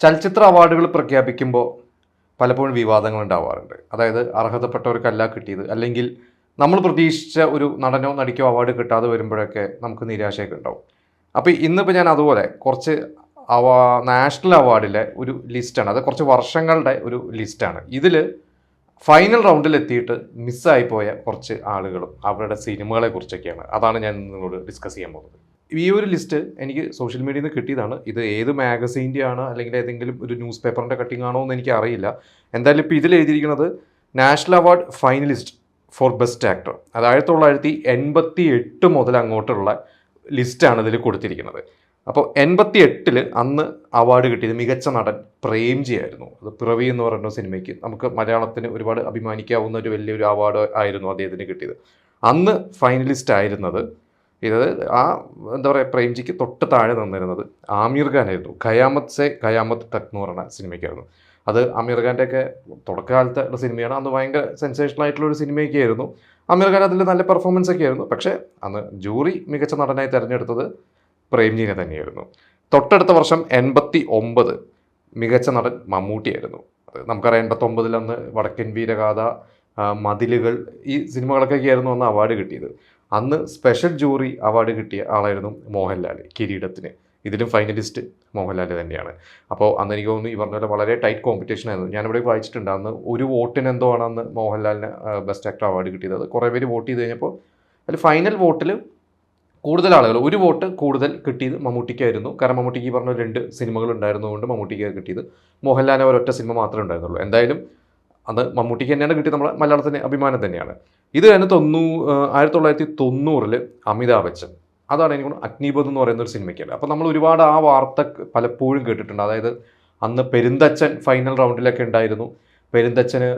ചലച്ചിത്ര അവാർഡുകൾ പ്രഖ്യാപിക്കുമ്പോൾ പലപ്പോഴും വിവാദങ്ങൾ ഉണ്ടാവാറുണ്ട്. അതായത് അർഹതപ്പെട്ടവർക്കല്ല കിട്ടിയത്, അല്ലെങ്കിൽ നമ്മൾ പ്രതീക്ഷിച്ച ഒരു നടനോ നടിക്കോ അവാർഡ് കിട്ടാതെ വരുമ്പോഴൊക്കെ നമുക്ക് നിരാശയൊക്കെ ഉണ്ടാവും. അപ്പോൾ ഇന്നിപ്പോൾ ഞാൻ അതുപോലെ കുറച്ച് നാഷണൽ അവാർഡിലെ ഒരു ലിസ്റ്റാണ്, അത് കുറച്ച് വർഷങ്ങളുടെ ഒരു ലിസ്റ്റാണ്. ഇതിൽ ഫൈനൽ റൗണ്ടിൽ എത്തിയിട്ട് മിസ്സായി പോയ കുറച്ച് ആളുകളും അവരുടെ സിനിമകളെ കുറിച്ചൊക്കെയാണ്. അതാണ് ഞാൻ നിങ്ങളോട് ഡിസ്കസ് ചെയ്യാൻ പോകുന്നത്. ഈ ഒരു ലിസ്റ്റ് എനിക്ക് സോഷ്യൽ മീഡിയയിൽ നിന്ന് കിട്ടിയതാണ്. ഇത് ഏത് മാഗസീൻ്റെ ആണ് അല്ലെങ്കിൽ ഏതെങ്കിലും ഒരു ന്യൂസ് പേപ്പറിൻ്റെ കട്ടിംഗ് ആണോ എന്ന് എനിക്ക് അറിയില്ല. എന്തായാലും ഇപ്പോൾ ഇതിൽ എഴുതിയിരിക്കുന്നത് national award finalist four best actor, അത് 1988 മുതൽ അങ്ങോട്ടുള്ള ലിസ്റ്റാണ് ഇതിൽ കൊടുത്തിരിക്കുന്നത്. അപ്പോൾ 88 അന്ന് അവാർഡ് കിട്ടിയത് മികച്ച നടൻ പ്രേംജി ആയിരുന്നു. അത് പിറവി എന്ന് പറയുന്ന സിനിമയ്ക്ക് നമുക്ക് മലയാളത്തിന് ഒരുപാട് അഭിമാനിക്കാവുന്ന ഒരു വലിയൊരു അവാർഡ് ആയിരുന്നു അദ്ദേഹത്തിന് കിട്ടിയത്. അന്ന് ഫൈനലിസ്റ്റ് ആയിരുന്നത് ഇത് എന്താ പറയുക, പ്രേംജിക്ക് തൊട്ട് താഴെ നിന്നിരുന്നത് ആമിർ ഖാൻ ആയിരുന്നു. ഖയാമത്ത് സെ ഖയാമത്ത് തക് എന്ന് പറയുന്ന സിനിമയ്ക്കായിരുന്നു. അത് ആമിർ ഖാൻ്റെ ഒക്കെ തുടക്കകാലത്തെ ഉള്ള സിനിമയാണ്. അന്ന് ഭയങ്കര സെൻസേഷണൽ ആയിട്ടുള്ള ഒരു സിനിമയൊക്കെ ആയിരുന്നു. ആമിർ ഖാൻ അതിൽ നല്ല പെർഫോമൻസ് ഒക്കെ ആയിരുന്നു. പക്ഷേ അന്ന് ജൂറി മികച്ച നടനായി തിരഞ്ഞെടുത്തത് പ്രേംജിനെ തന്നെയായിരുന്നു. തൊട്ടടുത്ത വർഷം 89 മികച്ച നടൻ മമ്മൂട്ടിയായിരുന്നു. അത് നമുക്കറിയാം, 89 അന്ന് വടക്കൻ വീരഗാഥ, മതിലുകൾ, ഈ സിനിമകളൊക്കെ ആയിരുന്നു അന്ന് അവാർഡ് കിട്ടിയത്. അന്ന് സ്പെഷ്യൽ ജൂറി അവാർഡ് കിട്ടിയ ആളായിരുന്നു മോഹൻലാൽ, കിരീടത്തിന്. ഇതിലും ഫൈനലിസ്റ്റ് മോഹൻലാൽ തന്നെയാണ്. അപ്പോൾ അന്ന് എനിക്ക് തോന്നുന്നു ഈ പറഞ്ഞ പോലെ വളരെ ടൈറ്റ് കോമ്പറ്റീഷൻ ആയിരുന്നു. ഞാനിവിടെ വായിച്ചിട്ടുണ്ട്, അന്ന് ഒരു വോട്ടിന് എന്തോ ആണ് അന്ന് മോഹൻലാലിന് ബെസ്റ്റ് ആക്ടർ അവാർഡ് കിട്ടിയത്. അത് കുറേ പേര് വോട്ട് ചെയ്ത് കഴിഞ്ഞപ്പോൾ അതിൽ ഫൈനൽ വോട്ടിൽ കൂടുതൽ ആളുകൾ, ഒരു വോട്ട് കൂടുതൽ കിട്ടിയത് മമ്മൂട്ടിക്കായിരുന്നു. കാരണം മമ്മൂട്ടിക്ക് ഈ പറഞ്ഞ 2 സിനിമകൾ ഉണ്ടായിരുന്നതുകൊണ്ട് മമ്മൂട്ടിക്ക് കിട്ടിയത്. മോഹൻലാലിന് ഒരൊറ്റ സിനിമ മാത്രമേ ഉണ്ടായിരുന്നുള്ളൂ. എന്തായാലും അത് മമ്മൂട്ടിക്ക് തന്നെയാണ് കിട്ടിയത്. നമ്മുടെ മലയാളത്തിന് അഭിമാനം തന്നെയാണ്. ഇത് തന്നെ 1990 അമിതാഭ് ബച്ചൻ, അതാണ് എനിക്ക് അഗ്നിപഥ് എന്ന് പറയുന്ന ഒരു സിനിമയ്ക്കല്ല. അപ്പോൾ നമ്മൾ ഒരുപാട് ആ വാർത്ത പലപ്പോഴും കേട്ടിട്ടുണ്ട്. അതായത് അന്ന് പെരുന്തച്ചൻ ഫൈനൽ റൗണ്ടിലൊക്കെ ഉണ്ടായിരുന്നു. പെരുന്തച്ചന്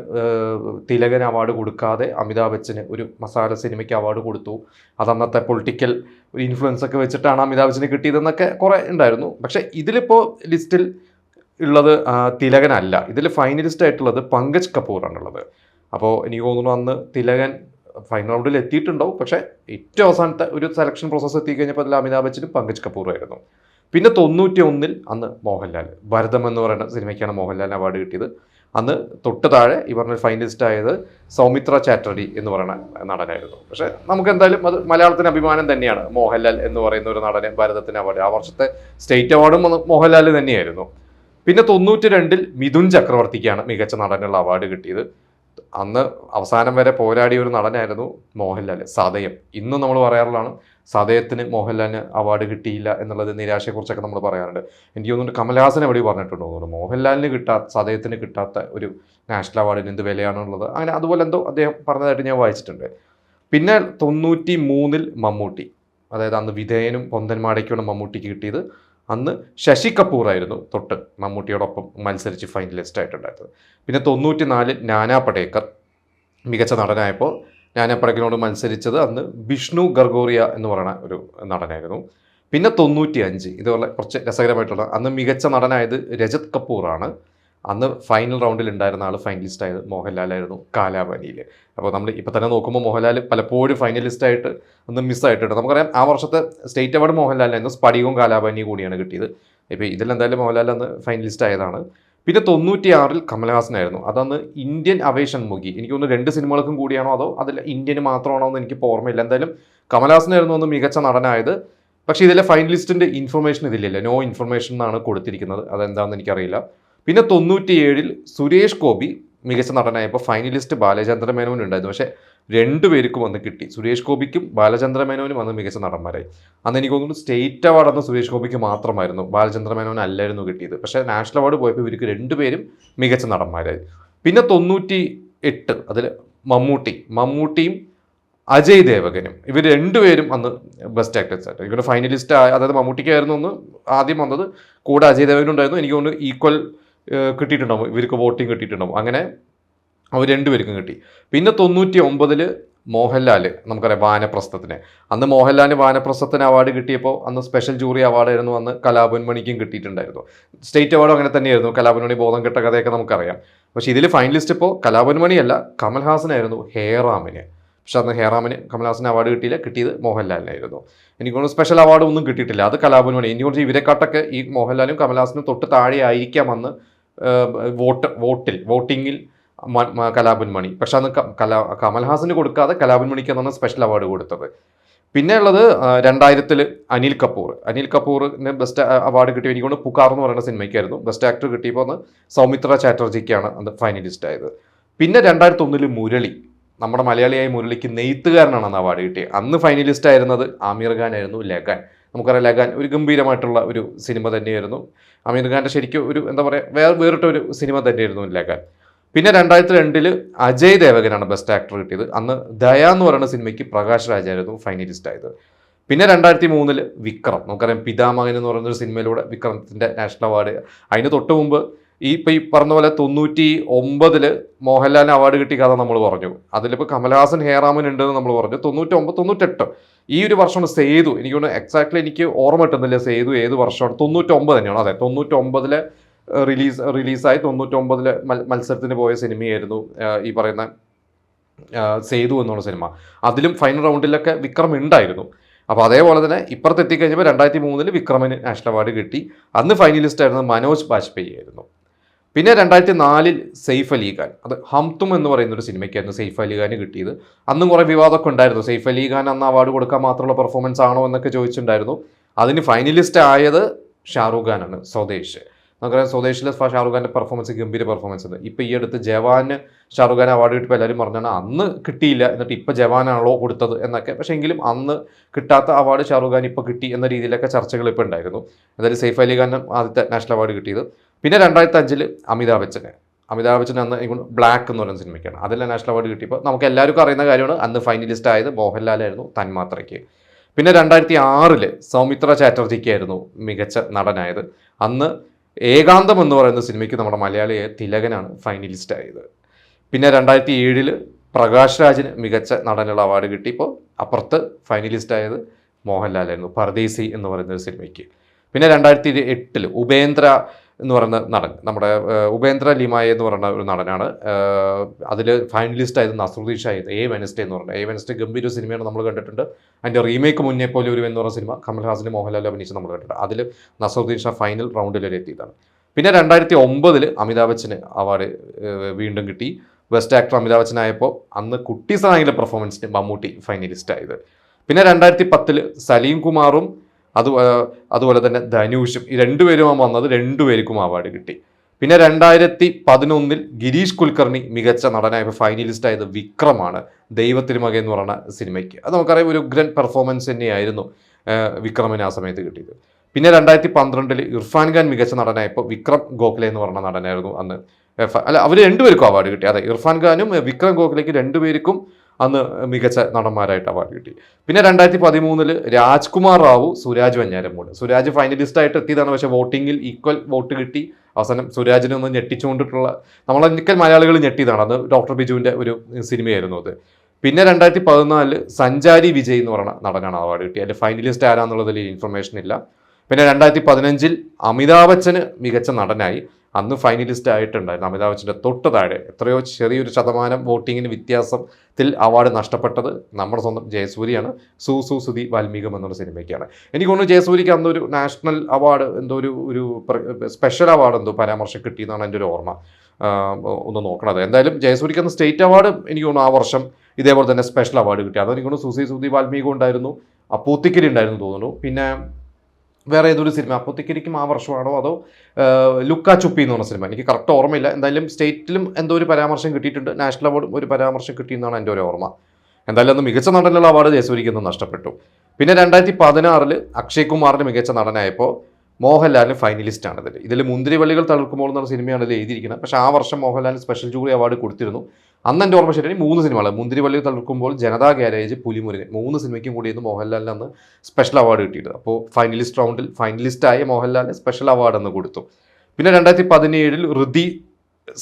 തിലകൻ അവാർഡ് കൊടുക്കാതെ അമിതാഭ് ബച്ചന് ഒരു മസാല സിനിമയ്ക്ക് അവാർഡ് കൊടുത്തു. അത് അന്നത്തെ പൊളിറ്റിക്കൽ ഇൻഫ്ലുവൻസ് ഒക്കെ വെച്ചിട്ടാണ് അമിതാഭ് ബച്ചന് കിട്ടിയതെന്നൊക്കെ കുറേ ഉണ്ടായിരുന്നു. പക്ഷേ ഇതിലിപ്പോൾ ലിസ്റ്റിൽ ഉള്ളത് തിലകനല്ല. ഇതിൽ ഫൈനലിസ്റ്റ് ആയിട്ടുള്ളത് പങ്കജ് കപൂറാണുള്ളത്. അപ്പോൾ എനിക്ക് തോന്നുന്നു അന്ന് തിലകൻ ഫൈനൽ റൗണ്ടിൽ എത്തിയിട്ടുണ്ടാവും. പക്ഷേ ഏറ്റവും അവസാനത്തെ ഒരു സെലക്ഷൻ പ്രോസസ്സ് എത്തിക്കഴിഞ്ഞപ്പോൾ അതിൽ അമിതാഭ് ബച്ചനും പങ്കജ് കപൂറായിരുന്നു. പിന്നെ 91 അന്ന് മോഹൻലാൽ, ഭരതം എന്ന് പറയുന്ന സിനിമയ്ക്കാണ് മോഹൻലാലിന് അവാർഡ് കിട്ടിയത്. അന്ന് തൊട്ട് താഴെ ഈ പറഞ്ഞ ഫൈനലിസ്റ്റ് ആയത് സൗമിത്ര ചാറ്റർജി എന്ന് പറയുന്ന നടനായിരുന്നു. പക്ഷേ നമുക്ക് എന്തായാലും അത് മലയാളത്തിന് അഭിമാനം തന്നെയാണ്, മോഹൻലാൽ എന്ന് പറയുന്ന ഒരു നടന് ഭരതത്തിന് അവാർഡ്. ആ വർഷത്തെ സ്റ്റേറ്റ് അവാർഡും മോഹൻലാൽ തന്നെയായിരുന്നു. പിന്നെ 92 മിഥുൻ ചക്രവർത്തിക്കാണ് മികച്ച നടനുള്ള അവാർഡ് കിട്ടിയത്. അന്ന് അവസാനം വരെ പോരാടിയ ഒരു നടനായിരുന്നു മോഹൻലാൽ. സതയം, ഇന്നും നമ്മൾ പറയാറുള്ളതാണ്, സതയത്തിന് മോഹൻലാലിന് അവാർഡ് കിട്ടിയില്ല എന്നുള്ളത് നിരാശയെക്കുറിച്ചൊക്കെ നമ്മൾ പറയാറുണ്ട്. എനിക്ക് തോന്നുന്നു കമൽഹാസൻ എവിടെ പറഞ്ഞിട്ടുണ്ടോ തോന്നുന്നു, മോഹൻലാലിന് സതയത്തിന് കിട്ടാത്ത ഒരു നാഷണൽ അവാർഡിന് എന്ത് വിലയാണുള്ളത്, അങ്ങനെ അതുപോലെ എന്തോ അദ്ദേഹം പറഞ്ഞതായിട്ട് ഞാൻ വായിച്ചിട്ടുണ്ട്. പിന്നെ 93 മമ്മൂട്ടി, അതായത് അന്ന് വിധേയനും പൊന്തന്മാടയ്ക്കുമാണ് മമ്മൂട്ടിക്ക് കിട്ടിയത്. അന്ന് ശശി കപൂർ ആയിരുന്നു തൊട്ട് മമ്മൂട്ടിയോടൊപ്പം മത്സരിച്ച് ഫൈനലിസ്റ്റ് ആയിട്ടുണ്ടായിരുന്നത്. പിന്നെ 94 നാനാ പടേക്കർ മികച്ച നടനായപ്പോൾ നാനാ പടേക്കറിനോട് മത്സരിച്ചത് അന്ന് വിഷ്ണു ഗർഗോറിയ എന്ന് പറയുന്ന ഒരു നടനായിരുന്നു. പിന്നെ 95 ഇതുപോലെ കുറച്ച് രസകരമായിട്ടുള്ള, അന്ന് മികച്ച നടനായത് രജത് കപൂറാണ്. അന്ന് ഫൈനൽ റൗണ്ടിൽ ഉണ്ടായിരുന്ന ആൾ ഫൈനലിസ്റ്റ് ആയത് മോഹൻലാലായിരുന്നു കാലാപാനിയിൽ. അപ്പോൾ നമ്മൾ ഇപ്പോൾ തന്നെ നോക്കുമ്പോൾ മോഹൻലാൽ പലപ്പോഴും ഫൈനലിസ്റ്റായിട്ട് അന്ന് മിസ്സായിട്ടുണ്ട്. നമുക്കറിയാം ആ വർഷത്തെ സ്റ്റേറ്റ് അവാർഡ് മോഹൻലാലിനായിരുന്നു, സ്പടികവും കാലാപാനിയും കൂടിയാണ് കിട്ടിയത്. ഇപ്പോൾ ഇതിലെന്തായാലും മോഹൻലാൽ അന്ന് ഫൈനലിസ്റ്റ് ആയതാണ്. പിന്നെ 96 കമൽഹാസനായിരുന്നു. അതന്ന് ഇന്ത്യൻ അവേഷൻ മുഖി, എനിക്ക് തോന്നുന്നു 2 സിനിമകൾക്കും കൂടിയാണോ അതോ അതിൽ ഇന്ത്യന് മാത്രമാണോ എന്ന് എനിക്കിപ്പോൾ ഓർമ്മയില്ല. എന്തായാലും കമൽഹാസനായിരുന്നു അന്ന് മികച്ച നടനായത്. പക്ഷേ ഇതിലെ ഫൈനലിസ്റ്റിൻ്റെ ഇൻഫർമേഷൻ ഇതിലില്ല, നോ ഇൻഫർമേഷൻ എന്നാണ് കൊടുത്തിരിക്കുന്നത്. അതെന്താണെന്ന് എനിക്കറിയില്ല. പിന്നെ 97 സുരേഷ് ഗോപി മികച്ച നടനായപ്പോൾ ഫൈനലിസ്റ്റ് ബാലചന്ദ്ര മേനോൻ ഉണ്ടായിരുന്നു. പക്ഷേ 2 പേർക്കും വന്ന് കിട്ടി, സുരേഷ് ഗോപിക്കും ബാലചന്ദ്ര മേനോനും വന്ന് മികച്ച നടന്മാരായി. അന്ന് എനിക്ക് തോന്നുന്നു സ്റ്റേറ്റ് അവാർഡ് അന്ന് സുരേഷ് ഗോപിക്ക് മാത്രമായിരുന്നു, ബാലചന്ദ്ര മേനോൻ അല്ലായിരുന്നു കിട്ടിയത്. പക്ഷേ നാഷണൽ അവാർഡ് പോയപ്പോൾ ഇവർക്ക് 2 പേരും മികച്ച നടന്മാരായി. പിന്നെ 98 അതിൽ മമ്മൂട്ടിയും അജയ് ദേവഗനും, ഇവർ 2 പേരും അന്ന് ബെസ്റ്റ് ആക്ടേഴ്സ് ആയിട്ട്. ഇവരുടെ ഫൈനലിസ്റ്റ് അതായത് മമ്മൂട്ടിക്കായിരുന്നു ഒന്ന് ആദ്യം വന്നത്, കൂടെ അജയ് ദേവഗനും ഉണ്ടായിരുന്നു. എനിക്ക് തോന്നുന്നു ഈക്വൽ കിട്ടിയിട്ടുണ്ടാവും, ഇവർക്ക് വോട്ടിംഗ് കിട്ടിയിട്ടുണ്ടാവും. അങ്ങനെ അവർ 2 പേർക്കും കിട്ടി. പിന്നെ 99 മോഹൻലാൽ, നമുക്കറിയാം വാനപ്രസ്ഥത്തിന്, അന്ന് മോഹൻലാലിന് വാനപ്രസ്ഥത്തിന് അവാർഡ് കിട്ടിയപ്പോൾ അന്ന് സ്പെഷ്യൽ ജൂറി അവാർഡായിരുന്നു അന്ന് കലാഭവൻമണിക്കും കിട്ടിയിട്ടുണ്ടായിരുന്നു. സ്റ്റേറ്റ് അവാർഡും അങ്ങനെ തന്നെയായിരുന്നു, കലാഭവൻമണി ബോധം കെട്ട കഥയൊക്കെ നമുക്കറിയാം. പക്ഷേ ഇതിൽ ഫൈനലിസ്റ്റ് ഇപ്പോൾ കലാഭവൻമണിയല്ല, കമൽഹാസനായിരുന്നു ഹേറാമിന്. പക്ഷെ അന്ന് ഹേറാമിന് കമൽഹാസന് അവാർഡ് കിട്ടിയില്ല, കിട്ടിയത് മോഹൻലാലിനായിരുന്നു. എനിക്ക് തോന്നുന്നു സ്പെഷ്യൽ അവാർഡ് ഒന്നും കിട്ടിയിട്ടില്ല, അത് കലാഭവൻ മണി. എനിക്ക് തോന്നുന്നു ഇവരെക്കാട്ടൊക്കെ ഈ മോഹൻലാലും കമൽഹാസനും തൊട്ട് താഴെ ആയിരിക്കാം അന്ന് വോട്ടിങ്ങിൽ കലാഭവൻ മണി. പക്ഷെ അന്ന് കമൽഹാസന് കൊടുക്കാതെ കലാഭവൻ മണിക്ക് എന്നാണ് സ്പെഷ്യൽ അവാർഡ് കൊടുത്തത്. പിന്നെ ഉള്ളത് 2000 അനിൽ കപൂറിന് ബെസ്റ്റ് അവാർഡ് കിട്ടിയ എനിക്ക് കൊണ്ട് പുകാർ എന്ന് പറയുന്ന സിനിമയ്ക്കായിരുന്നു. ബെസ്റ്റ് ആക്ടർ കിട്ടിയപ്പോൾ അന്ന് സൗമിത്ര ചാറ്റർജിക്കാണ് അത് ഫൈനലിസ്റ്റ് ആയത്. പിന്നെ 2001 മുരളി, നമ്മുടെ മലയാളിയായ മുരളിക്ക് നെയ്ത്തുകാരനാണ് അന്ന് അവാർഡ് കിട്ടിയത്. അന്ന് ഫൈനലിസ്റ്റ് ആയിരുന്നത് ആമീർ ഖാൻ ആയിരുന്നു. ലഗാൻ, നമുക്കറിയാം ലഗാൻ ഒരു ഗംഭീരമായിട്ടുള്ള ഒരു സിനിമ തന്നെയായിരുന്നു. ആമീർ ഖാൻ്റെ ശരിക്കും ഒരു എന്താ പറയുക വേറിട്ട ഒരു സിനിമ തന്നെയായിരുന്നു ലഗാൻ. പിന്നെ 2002 അജയ് ദേവഗനാണ് ബെസ്റ്റ് ആക്ടർ കിട്ടിയത്. അന്ന് ദയ എന്ന് പറയുന്ന സിനിമയ്ക്ക് പ്രകാശ് രാജായിരുന്നു ഫൈനലിസ്റ്റ് ആയത്. പിന്നെ 2003 വിക്രം, നമുക്കറിയാം പിതാമകൻ എന്ന് പറയുന്നൊരു സിനിമയിലൂടെ വിക്രമത്തിൻ്റെ നാഷണൽ അവാർഡ്. അതിന് തൊട്ട് മുമ്പ് ഈ പറഞ്ഞ പോലെ 99 മോഹൻലാലിന് അവാർഡ് കിട്ടിയ കഥ നമ്മൾ പറഞ്ഞു. അതിലിപ്പോൾ കമൽഹാസൻ ഹേറാമൻ ഉണ്ടെന്ന് നമ്മൾ പറഞ്ഞു. 99, 98 ഈ ഒരു വർഷമാണ് സേതു. എനിക്കൊന്ന് എക്സാക്ട്ലി എനിക്ക് ഓർമ്മ കിട്ടുന്നില്ല സേതു ഏത് വർഷമാണ്. 99 തന്നെയാണ്. അതെ, 99 റിലീസായി 99 മത്സരത്തിന് പോയ സിനിമയായിരുന്നു ഈ പറയുന്ന സേതു എന്നുള്ള സിനിമ. അതിലും ഫൈനൽ റൗണ്ടിലൊക്കെ വിക്രം ഉണ്ടായിരുന്നു. അപ്പോൾ അതേപോലെ തന്നെ ഇപ്പുറത്ത് എത്തിക്കഴിഞ്ഞപ്പോൾ 2003 വിക്രമിന് നാഷണൽ അവാർഡ് കിട്ടി. അന്ന് ഫൈനലിസ്റ്റ് ആയിരുന്നത് മനോജ് ബാജ്പേയി ആയിരുന്നു. പിന്നെ 2004 സെയ്ഫ് അലി ഖാൻ, അത് ഹംതും എന്ന് പറയുന്ന ഒരു സിനിമയ്ക്കായിരുന്നു സെയ്ഫ് അലി ഖാന് കിട്ടിയത്. അന്നും കുറേ വിവാദമൊക്കെ ഉണ്ടായിരുന്നു. സെയ്ഫ് അലി ഖാൻ അന്ന് അവാർഡ് കൊടുക്കാൻ മാത്രമുള്ള പെർഫോമൻസ് ആണോ എന്നൊക്കെ ചോദിച്ചിട്ടുണ്ടായിരുന്നു. അതിന് ഫൈനലിസ്റ്റ് ആയത് ഷാറൂഖ് ഖാനാണ്, സ്വദേശ്. നമുക്കറിയാം സ്വദേശിലെ ഷാറൂഖ് ഖാൻ്റെ പെർഫോമൻസ് ഗംഭീര പെർഫോമൻസ് ഉണ്ട്. ഇപ്പോൾ ഈ അടുത്ത് ജവാന് ഷാറൂഖ് ഖാൻ അവാർഡ് കിട്ടിയപ്പോൾ എല്ലാവരും പറഞ്ഞാണ് അന്ന് കിട്ടിയില്ല, എന്നിട്ട് ഇപ്പോൾ ജവാനാണല്ലോ കൊടുത്തത് എന്നൊക്കെ. പക്ഷേ എങ്കിലും അന്ന് കിട്ടാത്ത അവാർഡ് ഷാറൂഖ് ഖാൻ ഇപ്പോൾ കിട്ടി എന്ന രീതിയിലൊക്കെ ചർച്ചകൾ ഇപ്പോൾ ഉണ്ടായിരുന്നു. അതായത് സെയ്ഫ് അലി ഖാൻ ആദ്യത്തെ നാഷണൽ അവാർഡ് കിട്ടിയത്. പിന്നെ 2005 അമിതാഭ് ബച്ചൻ അന്ന് ബ്ലാക്ക് എന്ന് പറയുന്ന സിനിമയ്ക്കാണ് അതിലെ നാഷണൽ അവാർഡ് കിട്ടിയപ്പോൾ നമുക്ക് എല്ലാവർക്കും അറിയുന്ന കാര്യമാണ് അന്ന് ഫൈനലിസ്റ്റ് ആയത് മോഹൻലാലായിരുന്നു തന്മാത്രയ്ക്ക്. പിന്നെ 2006 സൗമിത്ര ചാറ്റർജിക്കായിരുന്നു മികച്ച നടനായത്. അന്ന് ഏകാന്തം എന്ന് പറയുന്ന സിനിമയ്ക്ക് നമ്മുടെ മലയാളിയായ തിലകനാണ് ഫൈനലിസ്റ്റ് ആയത്. പിന്നെ 2007 പ്രകാശ് രാജിന് മികച്ച നടനുള്ള അവാർഡ് കിട്ടിയപ്പോൾ അപ്പുറത്ത് ഫൈനലിസ്റ്റ് ആയത് മോഹൻലാലായിരുന്നു പർദേശി എന്ന് പറയുന്ന ഒരു സിനിമയ്ക്ക്. പിന്നെ 2008 ഉപേന്ദ്ര എന്ന് പറയുന്ന നടൻ, നമ്മുടെ ഉപേന്ദ്ര ലിമായ എന്ന് പറയുന്ന ഒരു നടനാണ്. അതിൽ ഫൈനലിസ്റ്റ് ആയത് നസറുദ്ദീൻ ഷാ എ വെനസ്ഡേ എന്ന് പറയുന്നത്. വെനസ്ഡേ ഗംഭീര സിനിമയാണ്, നമ്മൾ കണ്ടിട്ടുണ്ട്. അതിൻ്റെ റീമേക്ക് മുന്നേ പോലെ ഒരു എന്ന് പറയുന്ന സിനിമ കമൽഹാസനും മോഹൻലാലും അഭിനയിച്ച് നമ്മൾ കണ്ടിട്ടുണ്ട്. അതിൽ നസറുദ്ദീൻ ഷാ ഫൈനൽ റൗണ്ടിൽ വരെ എത്തിയതാണ്. പിന്നെ 2009 അമിതാഭ് ബച്ചന് അവാർഡ് വീണ്ടും കിട്ടി. ബെസ്റ്റ് ആക്ടർ അമിതാഭ് ബച്ചൻ ആയപ്പോൾ അന്ന് കുട്ടി സായിലെ പെർഫോമൻസിന് മമ്മൂട്ടി ഫൈനലിസ്റ്റ് ആയത്. പിന്നെ 2010 സലീം കുമാറും അതുപോലെ തന്നെ ധനുഷും, ഈ രണ്ടുപേരും വന്നത് രണ്ടുപേർക്കും അവാർഡ് കിട്ടി. പിന്നെ 2011 ഗിരീഷ് കുൽക്കർണി മികച്ച നടനായപ്പോൾ ഫൈനലിസ്റ്റ് ആയത് വിക്രമാണ്, ദൈവത്തിന് മകൻ എന്ന് പറയുന്ന സിനിമയ്ക്ക്. അത് നമുക്കറിയാം ഒരു ഉഗ്രൻ പെർഫോമൻസ് തന്നെയായിരുന്നു വിക്രമിന് ആ സമയത്ത് കിട്ടിയത്. പിന്നെ 2012 ഇർഫാൻ ഖാൻ മികച്ച നടനായപ്പോൾ വിക്രം ഗോഖലെ എന്ന് പറഞ്ഞ നടനായിരുന്നു അന്ന് അവർ രണ്ടുപേർക്കും അവാർഡ് കിട്ടി. അതെ, ഇർഫാൻ ഖാനും വിക്രം ഗോഖലേക്ക് രണ്ടുപേർക്കും അന്ന് മികച്ച നടന്മാരായിട്ട് അവാർഡ് കിട്ടി. പിന്നെ 2013 രാജ്കുമാർ റാവു, സുരാജ് വെഞ്ഞാരമൂട്. സുരാജ് ഫൈനലിസ്റ്റ് ആയിട്ട് എത്തിയതാണ്, പക്ഷേ വോട്ടിങ്ങിൽ ഈക്വൽ വോട്ട് കിട്ടി. അവസാനം സുരാജിനെ ഒന്ന് ഞെട്ടിച്ചുകൊണ്ടിട്ടുള്ള നമ്മളൊരിക്കൽ മലയാളികൾ ഞെട്ടിയതാണ്. അത് ഡോക്ടർ ബിജുവിൻ്റെ ഒരു സിനിമയായിരുന്നു അത്. പിന്നെ 2014 സഞ്ചാരി വിജയ് എന്ന് പറയുന്ന നടനാണ് അവാർഡ് കിട്ടി. അതിൽ ഫൈനലിസ്റ്റ് ആരാന്നുള്ളതിൽ ഇൻഫർമേഷൻ ഇല്ല. പിന്നെ 2015 അമിതാഭ് ബച്ചന് മികച്ച നടനായി. അന്ന് ഫൈനലിസ്റ്റ് ആയിട്ടുണ്ടായിരുന്നു അമിതാഭ് ബച്ചൻ്റെ തൊട്ട് താഴെ എത്രയോ ചെറിയൊരു ശതമാനം വോട്ടിങ്ങിന് വ്യത്യാസത്തിൽ അവാർഡ് നഷ്ടപ്പെട്ടത് നമ്മുടെ സ്വന്തം ജയസൂര്യയാണ്. സുധി വാൽമീകം എന്നുള്ള സിനിമയ്ക്കാണ്. എനിക്ക് തോന്നുന്നു ജയസൂര്യക്ക് അന്നൊരു നാഷണൽ അവാർഡ് എന്തോ ഒരു സ്പെഷ്യൽ അവാർഡ് എന്തോ പരാമർശം കിട്ടിയെന്നാണ് എൻ്റെ ഒരു ഓർമ്മ. ഒന്ന് നോക്കണത്. എന്തായാലും ജയസൂര്യക്ക് അന്ന് സ്റ്റേറ്റ് അവാർഡ് എനിക്ക് തോന്നുന്നു ആ വർഷം ഇതേപോലെ തന്നെ സ്പെഷ്യൽ അവാർഡ് കിട്ടി. അതെനിക്ക് തോന്നുന്നു സുധി വാൽമീകം ഉണ്ടായിരുന്നു, പൂത്തിക്കരി ഉണ്ടായിരുന്നു തോന്നുന്നു. പിന്നെ വേറെ ഏതൊരു സിനിമ അപ്പോത്തിക്കരിക്കും ആ വർഷമാണോ അതോ ലുക്ക ചുപ്പി എന്ന് പറഞ്ഞ സിനിമ, എനിക്ക് കറക്റ്റ് ഓർമ്മയില്ല. എന്തായാലും സ്റ്റേറ്റിലും എന്തോ ഒരു പരാമർശം കിട്ടിയിട്ടുണ്ട്, നാഷണൽ അവാർഡും ഒരു പരാമർശം കിട്ടിയെന്നാണ് എൻ്റെ ഒരു ഓർമ്മ. എന്തായാലും അന്ന് മികച്ച നടനുള്ള അവാർഡ് ജയസൂര്യക്ക് ഒന്ന് നഷ്ടപ്പെട്ടു. പിന്നെ 2016 അക്ഷയ് കുമാറിന് മികച്ച നടനായപ്പോൾ മോഹൻലാലിന് ഫൈനലിസ്റ്റ് ആണ്. ഇതിൽ മുന്തിരിവള്ളികൾ തളിർക്കുമ്പോൾ എന്നുള്ള സിനിമയാണ് ഇതിൽ എഴുതിയിരിക്കുന്നത്. പക്ഷേ ആ വർഷം മോഹൻലാലിന് സ്പെഷ്യൽ ജൂറി അവാർഡ് കൊടുത്തിരുന്നു. അന്ന് എൻ്റെ ഓർമ്മ ശരി 3 സിനിമകൾ, മുന്തിരിവള്ളികൾ തളിർക്കുമ്പോൾ, ജനതാ ഗ്യാരേജ്, പുലിമുരുകൻ, 3 സിനിമയ്ക്കും കൂടിയായിരുന്നു മോഹൻലാലിന് അന്ന് സ്പെഷ്യൽ അവാർഡ് കിട്ടിയത്. അപ്പോൾ ഫൈനലിസ്റ്റ് റൗണ്ടിൽ ഫൈനലിസ്റ്റായ മോഹൻലാലിന് സ്പെഷ്യൽ അവാർഡ് എന്ന് കൊടുത്തു. പിന്നെ 2017 ഋതി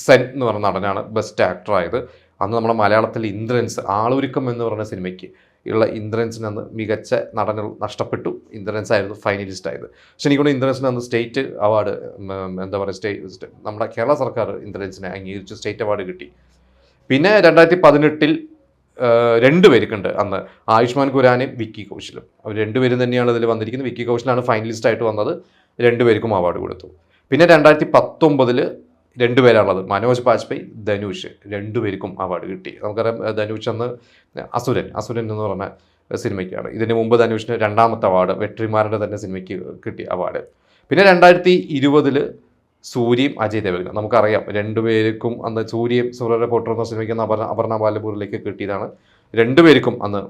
സെൻ എന്ന് പറഞ്ഞ നടനാണ് ബെസ്റ്റ് ആക്ടർ ആയത്. അന്ന് നമ്മുടെ മലയാളത്തിൽ ഇന്ദ്രൻസ്, ആളൊരുക്കം എന്ന് പറയുന്ന സിനിമയ്ക്ക് ഉള്ള ഇന്ദ്രൻസിന് അന്ന് മികച്ച നടനുകൾ നഷ്ടപ്പെട്ടു. ഇന്ദ്രൻസ് ആയിരുന്നു ഫൈനലിസ്റ്റ് ആയത്. പക്ഷെ എനിക്കൊണ്ട് ഇന്ദ്രൻസിന് അന്ന് സ്റ്റേറ്റ് അവാർഡ് എന്താ പറയുക, നമ്മുടെ കേരള സർക്കാർ ഇന്ദ്രൻസിനെ അംഗീകരിച്ചു സ്റ്റേറ്റ് അവാർഡ് കിട്ടി. പിന്നെ 2018 രണ്ടുപേർക്കുണ്ട് അന്ന്, ആയുഷ്മാൻ ഖുറാനയും വിക്കി കൗശലും. അവർ രണ്ടുപേരും തന്നെയാണ് ഇതിൽ വന്നിരിക്കുന്നത്. വിക്കി കൗശലാണ് ഫൈനലിസ്റ്റ് ആയിട്ട് വന്നത്, രണ്ടുപേർക്കും അവാർഡ് കൊടുത്തു. പിന്നെ 2019 രണ്ടുപേരാണുള്ളത്, മനോജ് ബാജ്പേയി, ധനുഷ്, രണ്ടുപേർക്കും അവാർഡ് കിട്ടി. നമുക്കറിയാം ധനുഷ് അന്ന് അസുരൻ എന്ന് പറഞ്ഞ സിനിമയ്ക്കാണ്. ഇതിന് മുമ്പ് ധനുഷിന് രണ്ടാമത്തെ അവാർഡ് വെട്രിമാരുടെ തന്നെ സിനിമയ്ക്ക് കിട്ടിയ അവാർഡ്. പിന്നെ 2020 സൂര്യയും അജയ് ദേവ്ഗൺ, നമുക്കറിയാം രണ്ടുപേർക്കും അന്ന് സൂര്യയും സൂര്യ റിപ്പോർട്ടർ എന്ന സിനിമയ്ക്ക് അപർണ ബാലപൂരിലേക്ക് കിട്ടിയതാണ്. രണ്ടുപേർക്കും അന്ന്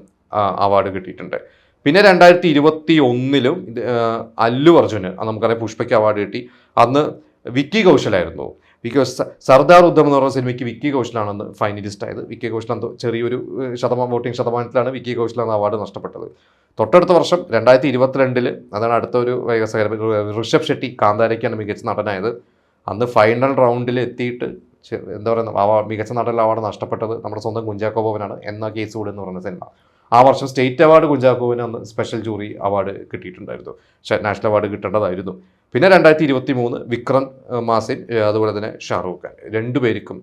അവാർഡ് കിട്ടിയിട്ടുണ്ട്. പിന്നെ 2021 അല്ലു അർജുന് നമുക്കറിയാം പുഷ്പയ്ക്ക് അവാർഡ് കിട്ടി. അന്ന് വിക്കി കൗശലായിരുന്നു. സർദാർ ഉദ്ധം എന്ന് പറഞ്ഞ സിനിമയ്ക്ക് വിക്കി കൗശലാണ് അന്ന് ഫൈനലിസ്റ്റ് ആയത്. വിക്കി കൗശൽ എന്തോ ചെറിയൊരു വോട്ടിംഗ് ശതമാനത്തിലാണ് വിക്കി കൗശൽ എന്ന അവാർഡ് നഷ്ടപ്പെട്ടത്. തൊട്ടടുത്ത വർഷം 2022 അതാണ് അടുത്ത ഒരു വൈകസകരം, ഋഷഭ് ഷെട്ടി കാന്താരയ്ക്കാണ് മികച്ച നടനായത്. അന്ന് ഫൈനൽ റൗണ്ടിൽ എത്തിയിട്ട് എന്താ പറയുക, മികച്ച നടൻ അവാർഡ് നഷ്ടപ്പെട്ടത് നമ്മുടെ സ്വന്തം കുഞ്ചാക്കോ ബോബനാണ്. എന്ന കേസ് കൂടെ എന്ന് പറയുന്ന സിനിമ. ആ വർഷം സ്റ്റേറ്റ് അവാർഡ് കുഞ്ചാക്കോവിന് അന്ന് സ്പെഷ്യൽ ജൂറി അവാർഡ് കിട്ടിയിട്ടുണ്ടായിരുന്നു, നാഷണൽ അവാർഡ് കിട്ടേണ്ടതായിരുന്നു. പിന്നെ 2023 വിക്രം മാസിൻ, അതുപോലെ തന്നെ ഷാറൂഖ് ഖാൻ, രണ്ടുപേർക്കും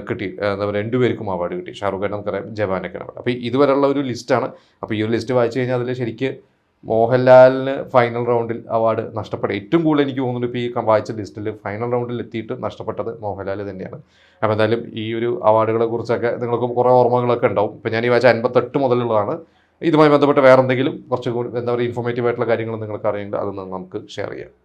കിട്ടി. എന്താ പറയുക, രണ്ടുപേർക്കും അവാർഡ് കിട്ടി. ഷാറൂഖ് ഖാൻ നമുക്കറിയാം ജവാനൊക്കെ അവാർഡ്. അപ്പോൾ ഇതുവരെയുള്ള ഒരു ലിസ്റ്റാണ്. അപ്പോൾ ഈ ഒരു ലിസ്റ്റ് വായിച്ചു കഴിഞ്ഞാൽ അതിൽ ശരിക്ക് മോഹൻലാലിന് ഫൈനൽ റൗണ്ടിൽ അവാർഡ് നഷ്ടപ്പെട്ട ഏറ്റവും കൂടുതൽ എനിക്ക് തോന്നുന്നു ഇപ്പോൾ ഈ വായിച്ച ലിസ്റ്റിൽ ഫൈനൽ റൗണ്ടിൽ എത്തിയിട്ട് നഷ്ടപ്പെട്ടത് മോഹൻലാൽ തന്നെയാണ്. അപ്പോൾ എന്തായാലും ഈ ഒരു അവാർഡുകളെ കുറിച്ചൊക്കെ നിങ്ങൾക്ക് കുറേ ഓർമ്മകളൊക്കെ ഉണ്ടാവും. ഇപ്പോൾ ഞാൻ ഈ വായിച്ച 58 മുതലുള്ളതാണ്. ഇതുമായി ബന്ധപ്പെട്ട് വേറെ എന്തെങ്കിലും കുറച്ചുകൂടി എന്താ പറയുക ഇൻഫോർമേറ്റീവ് ആയിട്ടുള്ള കാര്യങ്ങൾ നിങ്ങൾക്ക് അറിയേണ്ടത് അതൊന്ന് നമുക്ക് ഷെയർ ചെയ്യാം.